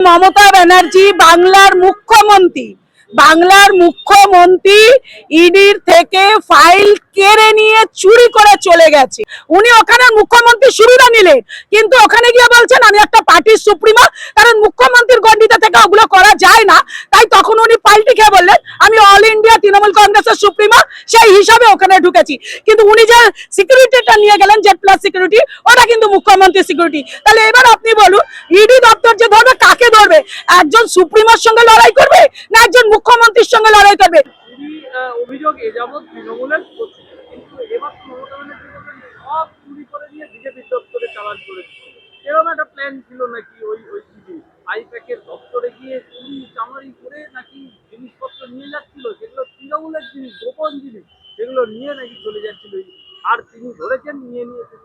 মমতা ব্যানার্জি বাংলার মুখ্যমন্ত্রী ইডির থেকে ফাইল কেড়ে নিয়ে চুরি করে চলে গেছে। উনি ওখানে মুখ্যমন্ত্রী সুবিধা নিলেন, কিন্তু ওখানে গিয়ে বলছেন আমি একটা পার্টির সুপ্রিমো, কারণ মুখ্যমন্ত্রীর গণ্ডিতে থেকে ওগুলো করা যায় না। তাই তখন উনি পাল্টি খেয়ে বললেন আমি অল ইন্ডিয়া তৃণমূল কংগ্রেসের সুপ্রিমো, সেই হিসাবে ওখানে ঢুকেছি। কিন্তু উনি যে সিকিউরিটিটা নিয়ে গেলেন, জেড প্লাস সিকিউরিটি, ওটা কিন্তু মুখ্যমন্ত্রী সিকিউরিটি। তাহলে এবার আপনি বলুন, ইডি দপ্তর যে ধরবে কাকে ধরবে? একজন সুপ্রিমোর সঙ্গে লড়াই করবে না একজন মুখ্যমন্ত্রীর সঙ্গে লড়াই করবে? অভিযোগ এ যাবৎ তৃণমূলের করছে, কিন্তু এবার মমতা ব্যানার্জি বলছেন সব চুরি করে নিয়ে বিজেপি দপ্তরে চালান করে দিচ্ছে। এরকম একটা প্ল্যান ছিল নাকি? ওই ইডি আইপ্যাকের দপ্তরে গিয়ে চুরি চামারি করে নাকি জিনিসপত্র নিয়ে যাচ্ছিল, যেগুলো তৃণমূলের জিনিস, গোপন জিনিস, সেগুলো নিয়ে নাকি চলে যাচ্ছিল, আর তিনি ধরেছেন নিয়ে নিয়েছেন।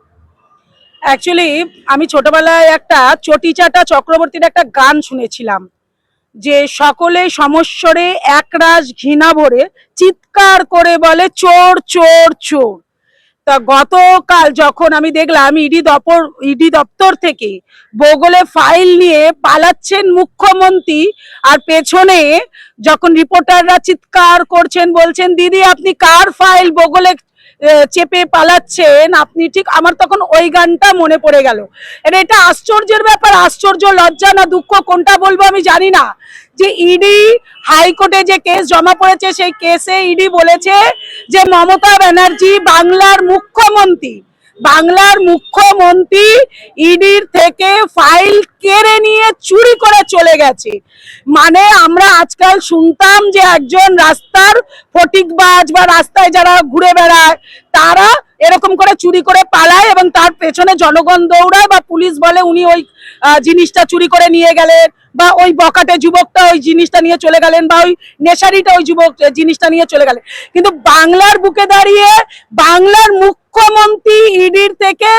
অ্যাকচুয়ালি আমি ছোটবেলায় একটা চটিচাটা চক্রবর্তীর একটা গান শুনেছিলাম, যে সকলে সমস্বরে একরাশ ঘৃণা ভরে চিৎকার করে বলে চোর চোর চোর। তা গতকাল যখন আমি দেখলাম ইডি দপ্তর থেকে বগলে ফাইল নিয়ে পালাচ্ছেন মুখ্যমন্ত্রী, আর পেছনে যখন রিপোর্টাররা চিৎকার করছেন, বলছেন দিদি আপনি কার ফাইল বগলে চেপে পালাচ্ছেন আপনি, ঠিক আমার তখন ওই গানটা মনে পড়ে গেল। এটা আশ্চর্যের ব্যাপার, আশ্চর্য, লজ্জা না দুঃখ কোনটা বলবো আমি জানি না, যে ইডি হাইকোর্টে যে কেস জমা পড়েছে সেই কেসে ইডি বলেছে যে মমতা ব্যানার্জি বাংলার মুখ্যমন্ত্রী ইডির থেকে ফাইল কেড়ে নিয়ে চুরি করে চলে গেছে। মানে আমরা আজকাল শুনতাম যে একজন রাস্তার ফটিকবাজ বা রাস্তায় যারা ঘুরে বেড়ায় তারা এরকম করে চুরি করে পালায় এবং তার পেছনে জনগণ দৌড়ায়, বা পুলিশ বলে উনি ওই জিনিসটা চুরি করে নিয়ে গেলেন, বা ওই বকাটে যুবকটা ওই জিনিসটা নিয়ে চলে গেলেন, বা ওই নেশারিটা ওই যুবক জিনিসটা নিয়ে চলে গেলেন। কিন্তু বাংলার বুকে দাঁড়িয়ে বাংলার মুখ্যমন্ত্রী ইডির থেকে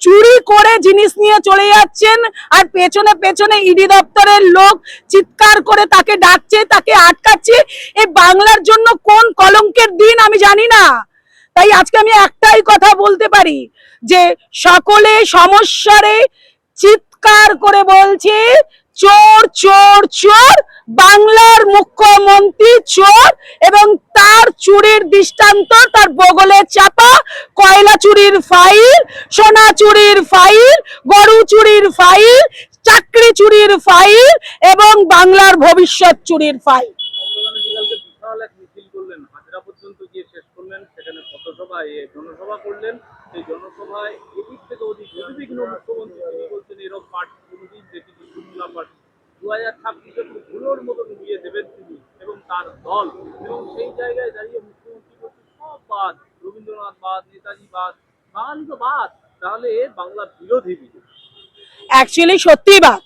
চুরি করে জিনিস নিয়ে চলে যাচ্ছেন, আর পেছনে পেছনে ইডি দপ্তরের লোক চিৎকার করে তাকে ডাকছে, তাকে আটকাচ্ছে। এই বাংলার জন্য কোন কলঙ্কের দিন আমি জানি না। তাই আজকে আমি একটাই কথা বলতে পারি, যে সকলে সমস্যারে চিৎকার করে বলছে চোর চোর চোর, বাংলার মুখ্যমন্ত্রী চোর, এবং তার চুরির দৃষ্টান্ত তার বগলে চাপা কয়লা চুরির ফাইল, সোনা চুরির ফাইল, গরু চুরির ফাইল, চাকরি চুরির ফাইল এবং বাংলার ভবিষ্যৎ চুরির ফাইল। বিশাল এক মিছিল করলেন, হাজরা পর্যন্ত গিয়ে শেষ করলেন, সেখানে জনসভা করলেন। সেই জনসভায় এদিক থেকে ওদিক নির্বিঘ্ন মুখ্যমন্ত্রী তিনি বলছেন এরকম পার্টি কোনোদিন দেখিনি, শুক্লা পার্টি 2026 ধুলোর মতো উড়িয়ে দেবেন তিনি এবং তার দল। এবং সেই জায়গায় দাঁড়িয়ে মুখ্যমন্ত্রী বলছেন সব বাদ, রবীন্দ্রনাথ বাদ, নেতাজি বাদ, বাঙালি তো বাদ, তাহলে বাংলার বিরোধী বিজেপি। অ্যাকচুয়ালি সত্যি বাত,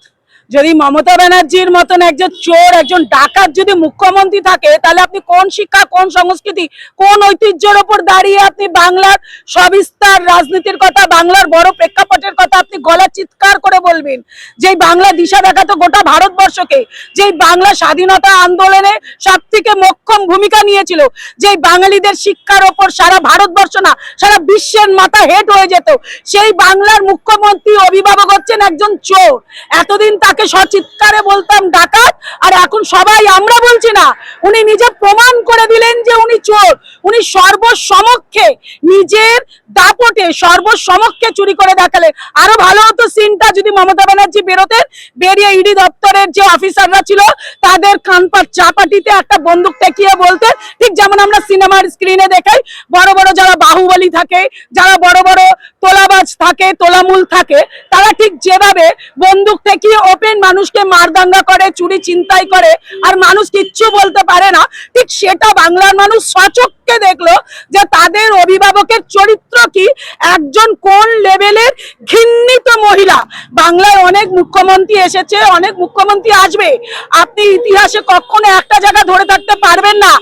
যদি মমতা ব্যানার্জির মতন একজন চোর, একজন ডাকাত যদি মুখ্যমন্ত্রী থাকে, তাহলে আপনি কোন শিক্ষা, কোন সংস্কৃতি, কোন ঐতিহ্যের ওপর দাঁড়িয়ে আপনি বাংলার সবিস্তার রাজনীতির কথা, বাংলার বড় প্রেক্ষাপটের কথা আপনি গলা চিৎকার করে বলবেন? যেই বাংলা দিশা দেখাতো গোটা ভারতবর্ষকে, যেই বাংলা স্বাধীনতা আন্দোলনে সব থেকে মোক্ষম ভূমিকা নিয়েছিল, যেই বাঙালিদের শিক্ষার ওপর সারা ভারতবর্ষ না সারা বিশ্বের মাথা হেট হয়ে যেত, সেই বাংলার মুখ্যমন্ত্রী অভিভাবক হচ্ছেন একজন চোর। এতদিন তাকে সচিৎকারে বলতাম ডাকাত, আর এখন সবাই আমরা বলছি না, উনি নিজে প্রমাণ করে দিলেন যে উনি চোর। উনি সর্বসমক্ষে নিজের দাপটে সর্বসমক্ষে চুরি করে দেখালেন। আরো ভালো হতো সিনটা যদি মমতা ব্যানার্জি বেরোতেন, বেরিয়ে ইডি দপ্তরের যে অফিসাররা ছিল তাদের কান পা চাপাটিতে একটা বন্দুক টেকিয়ে বলতেন, ঠিক যেমন আমরা সিনেমার স্ক্রিনে দেখাই, বড় বড় যারা বাহুবলী থাকে, যারা বড় বড় তোলাবাজ থাকে, তোলামূল থাকে, তারা ঠিক যেভাবে বন্দুক ঠেকিয়ে ওপেন মানুষকে মারদাঙ্গা করে, চুরি চিন্তাই করে, আর মানুষ কিচ্ছু বলতে পারে না, ঠিক সেটা বাংলার মানুষ সচক্ষে দেখলো যে তাদের অভিভাবকের চরিত্র কি, একজন কোন লেভেলের ঘৃণিত মহিলা। বাংলায় অনেক মুখ্যমন্ত্রী এসেছে, অনেক মুখ্যমন্ত্রী আসবে, আপনি ইতিহাসে কখনো একটা জায়গা ধরে থাকতে পারবেন না।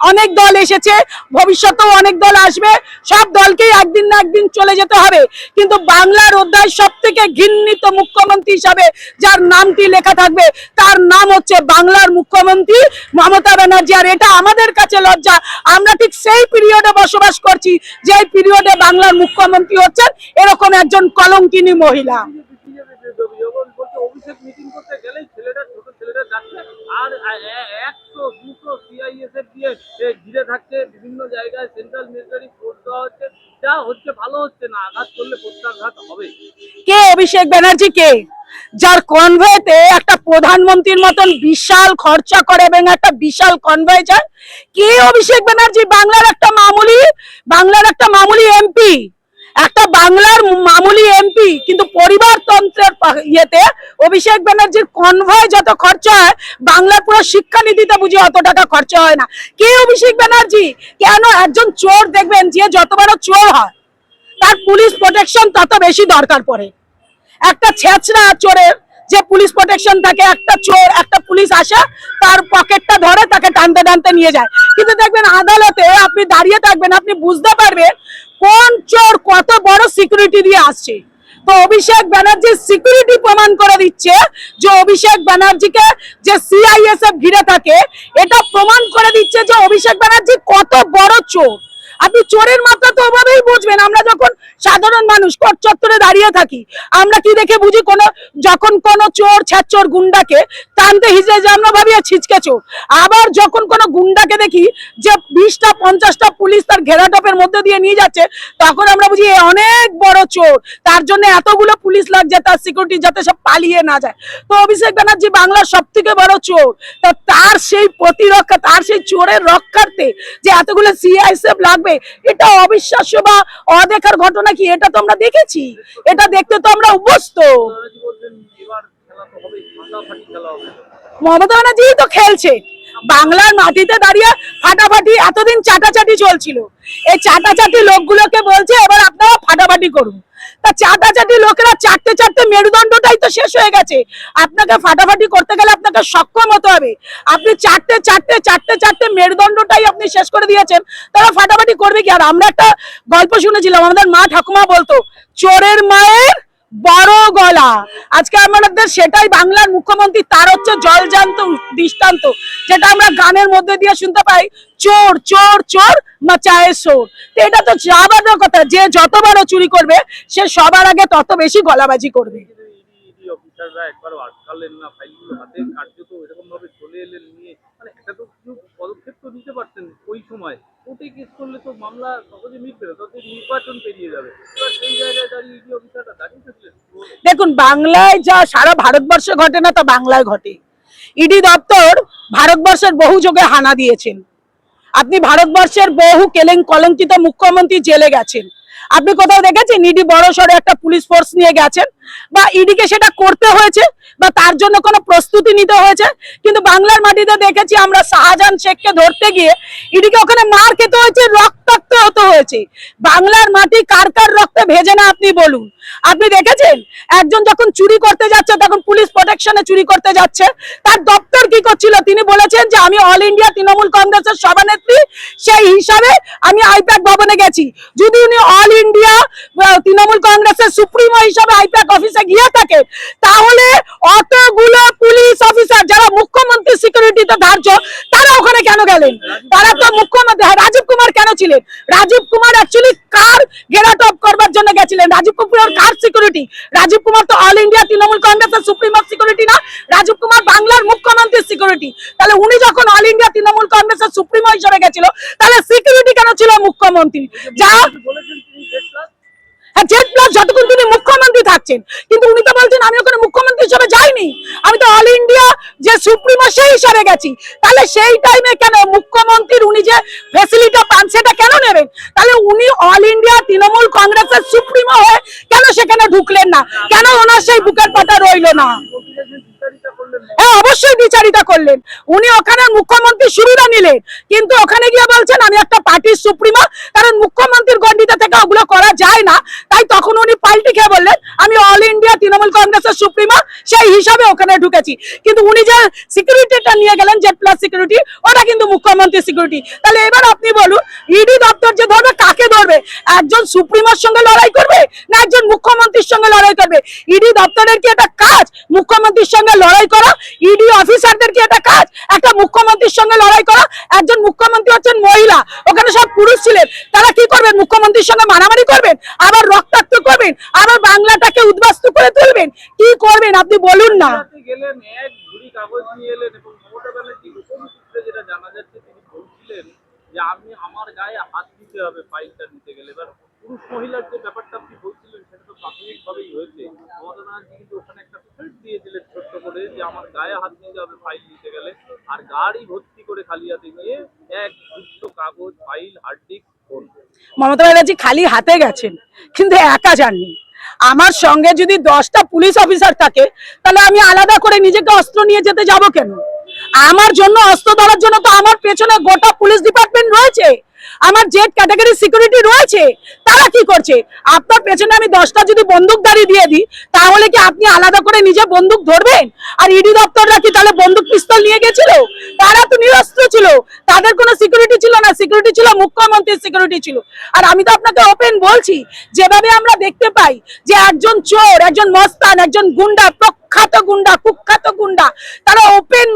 অনেক দল এসেছে, ভবিষ্যতেও অনেক দল আসবে, সব দলকেই একদিন না একদিন চলে যেতে হবে, কিন্তু বাংলার অধ্যায় সব থেকে ঘৃণিত মুখ্যমন্ত্রী হিসাবে যার নামটি লেখা থাকবে তার নাম হচ্ছে বাংলার মুখ্যমন্ত্রী মমতা ব্যানার্জি। আর এটা আমাদের কাছে লজ্জা, আমরা ঠিক সেই পিরিয়ডে বসবাস করছি যে পিরিয়ডে বাংলার মুখ্যমন্ত্রী হচ্ছেন এরকম একজন কলঙ্কিনী মহিলা। অভিষেক মিটিং করতে গেলেই ছেলেটা ছোট ঘিরে থাকছে, বিভিন্ন জায়গায় সেন্ট্রাল মিলিটারি ফোর্স দেওয়া হচ্ছে, যা হচ্ছে ভালো হচ্ছে না, আঘাত করলে প্রত্যাঘাত হবে। কে অভিষেক ব্যানার্জি? কে যার কনভয়েতে একটা প্রধানমন্ত্রীর মতন বিশাল খরচা করে এবং একটা বিশাল কনভয় যায়? কে অভিষেক ব্যানার্জি? বাংলার একটা মামুলি এমপি, একটা বাংলার মামুলি এমপি, কিন্তু পরিবারতন্ত্রের ইয়েতে অভিষেক ব্যানার্জির কনভয় যত খরচা হয়, বাংলার পুরো শিক্ষানীতিতে বুঝি অত টাকা খরচা হয় না। কে অভিষেক ব্যানার্জি? কেন? একজন চোর দেখবেন, যে যত বড় চোর হয় তার পুলিশ প্রোটেকশন তত বেশি দরকার পড়ে। একটা ছেঁচড়া চোরের যে পুলিশ প্রোটেকশন থাকে, একটা চোর, একটা পুলিশ আসে তার পকেটটা ধরে তাকে টানতে টানতে নিয়ে যায়। কিন্তু দেখবেন আদালতে আপনি দাঁড়িয়ে থাকবেন, আপনি বুঝতে পারবেন কোন চোর কত বড় সিকিউরিটি দিয়ে আসছে। তো অভিষেক ব্যানার্জির সিকিউরিটি প্রমাণ করে দিচ্ছে যে অভিষেক ব্যানার্জিকে যে সিআইএসএফ ঘিরে থাকে, এটা প্রমাণ করে দিচ্ছে যে অভিষেক ব্যানার্জি কত বড় চোর। আপনি চোরের মাত্রা তো ওভাবেই বুঝবেন। আমরা যখন সাধারণ মানুষ কোর্ট চত্বরে দাঁড়িয়ে থাকি, আমরা কি দেখে বুঝি? যখন কোনো চোর ছ্যাচোর গুন্ডাকে টানতে হিসেবে যে আমরা ভাবি ছিচকে চোর। আবার যখন কোনো গুন্ডাকে দেখি যে 20টা 50টা পুলিশ তার ঘেরাটপের মধ্যে দিয়ে নিয়ে যাচ্ছে, তখন আমরা বুঝি এ অনেক বড় চোর, তার জন্য এতগুলো পুলিশ লাগছে তার সিকিউরিটি যাতে সব পালিয়ে না যায়। তো অভিষেক ব্যানার্জি বাংলার সব থেকে বড় চোর, তো তার সেই প্রতিরক্ষা, তার সেই চোরের রক্ষার্থে যে এতগুলো সিআইএসএফ লাগবে, এটা অবিশ্বাস্য বা অদেখার ঘটনা কি? এটা তো আমরা দেখেছি, এটা দেখতে তো আমরা অভ্যস্ত। মমতা ব্যানার্জি তো খেলছে বাংলার মাটিতে দাঁড়িয়ে ফাটাফাটি। এতদিন চাটাচাটি চলছিল, এই চাটাচাটি লোকগুলোকে বলছে এবার আপনারা ফাটাফাটি করুন। তা চাটাচাটি লোকেরা চারটে চারটে মেরুদণ্ডটাই তো শেষ হয়ে গেছে। আপনাকে ফাটাফাটি করতে গেলে আপনাকে সক্ষম হতে হবে। আপনি চারটে চারটে চারটে চারটে মেরুদণ্ডটাই আপনি শেষ করে দিয়েছেন, তারা ফাটাফাটি করবে কি? আর আমরা একটা গল্প শুনেছিলাম, আমাদের মা ঠাকুমা বলতো, চোরের মায়ের বড় গলা। আজকে আমাদের সেটাই বাংলার মুখ্যমন্ত্রী, তার হচ্ছে জলজান্ত দৃষ্টান্ত, যেটা আমরা গানের মধ্যে দিয়ে শুনতে পাই, চোর চোর চোর মাচায়ে শোর। এটা তো যাবার কথা, যে যত বড় চুরি করবে সে সবার আগে তত বেশি গলাবাজি করবে। অফিসাররা একবারও আটকালেন না, ফাইলগুলো হাতে কার্যত এরকম ভাবে চলে এলেন নিয়ে, মানে একটা তো কিছু পদক্ষেপ তো নিতে পারতেন ওই সময়। কোর্টে কেস করলে তো মামলা সহজে মিটবে না, তত নির্বাচন পেরিয়ে যাবে। এবার সেই জায়গায় দাঁড়িয়ে ইডি অফিসাররা দাঁড়িয়ে থাকলেন। দেখুন, বাংলায় যা সারা ভারতবর্ষে ঘটে না তা বাংলায় ঘটে। ইডি দপ্তর ভারতবর্ষের বহু যোগে হানা দিয়েছেন। আপনি ভারতবর্ষের বহু কলঙ্কিত মুখ্যমন্ত্রী জেলে গেছেন। আপনি কোথাও দেখেছেন ইডি বড় সড়ো একটা পুলিশ ফোর্স নিয়ে গেছেন, বা ইডিকে সেটা করতে হয়েছে, বা তার জন্য কোনো প্রস্তুতি নিতে হয়েছে? কিন্তু বাংলার মাটিতে দেখেছি আমরা, শাহজাহান শেখকে ধরতে গিয়ে ইডিকে ওখানে মার খেতে হয়েছে, রক্তাক্ত হতে হয়েছে। বাংলার মাটি কার কার রক্তে ভেজে না আপনি বলুন। আপনি দেখেছেন একজন যখন চুরি করতে যাচ্ছে, তখন পুলিশ প্রোটেকশনে চুরি করতে যাচ্ছে, তার দপ্তর কি করছিল? তিনি বলেছেন যে আমি অল ইন্ডিয়া তৃণমূল কংগ্রেসের সভানেত্রী, সেই হিসাবে আমি আইপ্যাক ভবনে গেছি। যদি উনি অল ইন্ডিয়া তৃণমূল কংগ্রেসের সুপ্রিমো হিসাবে আইপ্যাক অফিসে গিয়ে থাকে, তাহলে অতগুলো পুলিশ অফিসার যারা মুখ্যমন্ত্রী সিকিউরিটিতে ধার্য, তারা ওখানে কেন গেলেন? তারা তো মুখ্যমন্ত্রী। রাজীব কুমার কেন ছিলেন? রাজীব কুমার অ্যাকচুয়ালি কার ঘেরাটপ করবার জন্য গেছিলেন? রাজীব কুমার কার সিকিউরিটি? রাজীব কুমার তো অল ইন্ডিয়া তৃণমূল কংগ্রেসের সুপ্রিমো সিকিউরিটি না, রাজীব কুমার বাংলার মুখ্যমন্ত্রীর সিকিউরিটি। তাহলে উনি যখন অল ইন্ডিয়া তৃণমূল কংগ্রেসের সুপ্রিমো হিসেবে গেছিল, তাহলে সিকিউরিটি কেন ছিল মুখ্যমন্ত্রী? যা জেড প্লাস যতক্ষণ তিনি মুখ্যমন্ত্রী থাকছেন, কিন্তু উনি তো বলছেন আমি ওখানে মুখ্যমন্ত্রী হিসেবে যাইনি, আমি তো অল ইন্ডিয়া যে সুপ্রিমো সেই হিসাবে গেছি। তাহলে সেই টাইমে কেন মুখ্যমন্ত্রীর উনি যে ফ্যাসিলিটি পান সেটা কেন নেবেন? তাহলে উনি অল ইন্ডিয়া তৃণমূল কংগ্রেসের সুপ্রিমো হয়ে কেন সেখানে ঢুকলেন না? কেন ওনার সেই বুকের পাতা রইল না? হ্যাঁ, অবশ্যই বিচারিতা করলেন। উনি ওখানে মুখ্যমন্ত্রী সুবিধা নিলেন, কিন্তু ওখানে গিয়ে বলছেন আমি একটা পার্টির সুপ্রিমো, কারণ মুখ্যমন্ত্রীর গণ্ডিতে থেকে ওগুলো করা যায় না। তাই তখন উনি পাল্টি খেয়ে বললেন আমি অল ইন্ডিয়া তৃণমূল কংগ্রেসের সুপ্রিমো, সেই হিসাবে ওখানে ঢুকেছি। কিন্তু উনি যে সিকিউরিটিটা নিয়ে গেলেন, জেড প্লাস সিকিউরিটি, ওটা কিন্তু মুখ্যমন্ত্রী সিকিউরিটি। তাহলে এবার আপনি বলুন, ইডি দপ্তর যে ধরবে, কাকে ধরবে? একজন সুপ্রিমোর সঙ্গে লড়াই করবে, না একজন মুখ্যমন্ত্রীর সঙ্গে লড়াই করবে? ইডি দপ্তরের কি এটা কাজ মুখ্যমন্ত্রীর সঙ্গে লড়াই করা? ইডি অফিসারদের কি এটা কাজ একটা মুখ্যমন্ত্রীর সঙ্গে লড়াই করা? একজন মুখ্যমন্ত্রী হচ্ছেন মহিলা, ওখানে সব পুরুষ ছিলেন, তারা কি করবেন? মুখ্যমন্ত্রীর সঙ্গে মারামারি করবেন, আবার রক্তাক্ত করবেন, আবার বাংলাটাকে উদ্বাস্তু করে তুলবেন? কি করবেন আপনি বলুন না? গেলেন এক ঝুড়ি কাগজ নিয়ে এলেন, এবং মমতা ব্যানার্জি গোপন সূত্রে যেটা জানা যাচ্ছে তিনি বলছিলেন দিতে হবে ফাইলটা নিতে গেলে। এবার পুরুষ মহিলার যে ব্যাপারটা আপনি বলছিলেন সেটা তো প্রাথমিকভাবেই হয়েছে। মমতা ব্যানার্জি কিন্তু ওখানে একটা থ্রেট দিয়েছিলেন ছোট্ট করে যে আমার গায়ে হাত দিতে হবে ফাইল নিতে গেলে, আর গাড়ি ভর্তি করে খালি হাতে গিয়ে এক গুচ্ছ কাগজ, file, hard disk, phone. Mamata Banerjee খালি হাতে গেছেন, কিন্তু একা যাননি। আমার সঙ্গে যদি 10টা পুলিশ অফিসার থাকে, তাহলে আমি আলাদা করে নিজেকে অস্ত্র নিয়ে যেতে যাব কেন? আমার জন্য অস্ত্র ধরার জন্য তো আমার পেছনে গোটা পুলিশ ডিপার্টমেন্ট রয়েছে, আমার জেড ক্যাটাগরি সিকিউরিটি রয়েছে। তারা কি করছে? আপনার পেছনে আমি 10টা যদি বন্দুকধারী দিয়ে দিই, তাহলে কি আপনি আলাদা করে নিজে বন্দুক ধরবেন? আর ইডি দপ্তররা কি তাহলে বন্দুক পিস্তল নিয়ে গেছিল? তারা তো নিরস্ত্র ছিল, তাদের কোনো সিকিউরিটি ছিল না, সিকিউরিটি ছিল মুখ্যমন্ত্রীর সিকিউরিটি ছিল। আর আমি তো আপনাকে ওপেন বলছি, যেভাবে আমরা দেখতে পাই যে একজন চোর, একজন মস্তান, একজন গুন্ডা, প্রখ্যাত গুন্ডা, কুখ্যাত গুন্ডা, তারা ওপেন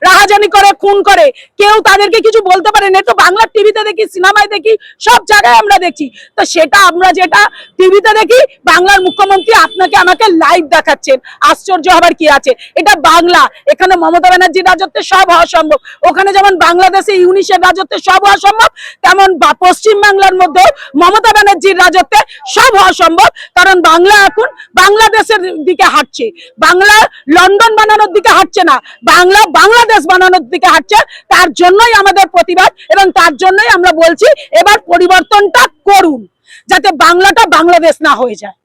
রাহাজানি করে, খুন করে, কেউ তাদেরকে কিছু বলতে পারে না। তো বাংলার টিভিতে দেখি, সিনেমায় দেখি, সব জায়গায় আমরা দেখছি। তো সেটা আমরা যেটা টিভিতে দেখি, বাংলার মুখ্যমন্ত্রী আপনাকে আমাকে লাইভ দেখাচ্ছেন, আশ্চর্য হবার কি আছে? এটা বাংলা, এখানে মমতা ব্যানার্জির রাজত্বে সব হওয়া সম্ভব। ওখানে যেমন বাংলাদেশে ইউনিশের রাজত্বে সব হওয়া সম্ভব, তেমন পশ্চিম বাংলার মধ্যেও মমতা ব্যানার্জির রাজত্বে সব হওয়া সম্ভব। কারণ বাংলা এখন বাংলাদেশের দিকে হাঁটছে, বাংলা লন্ডন বানানোর দিকে হাঁটছে না, বাংলা বাংলাদেশ বানানোর দিকে হাঁটছে। তার জন্যই আমাদের প্রতিবাদ, এবং তার জন্যই আমরা বলছি এবার পরিবর্তনটা করুন, যাতে বাংলাটা বাংলাদেশ না হয়ে যায়।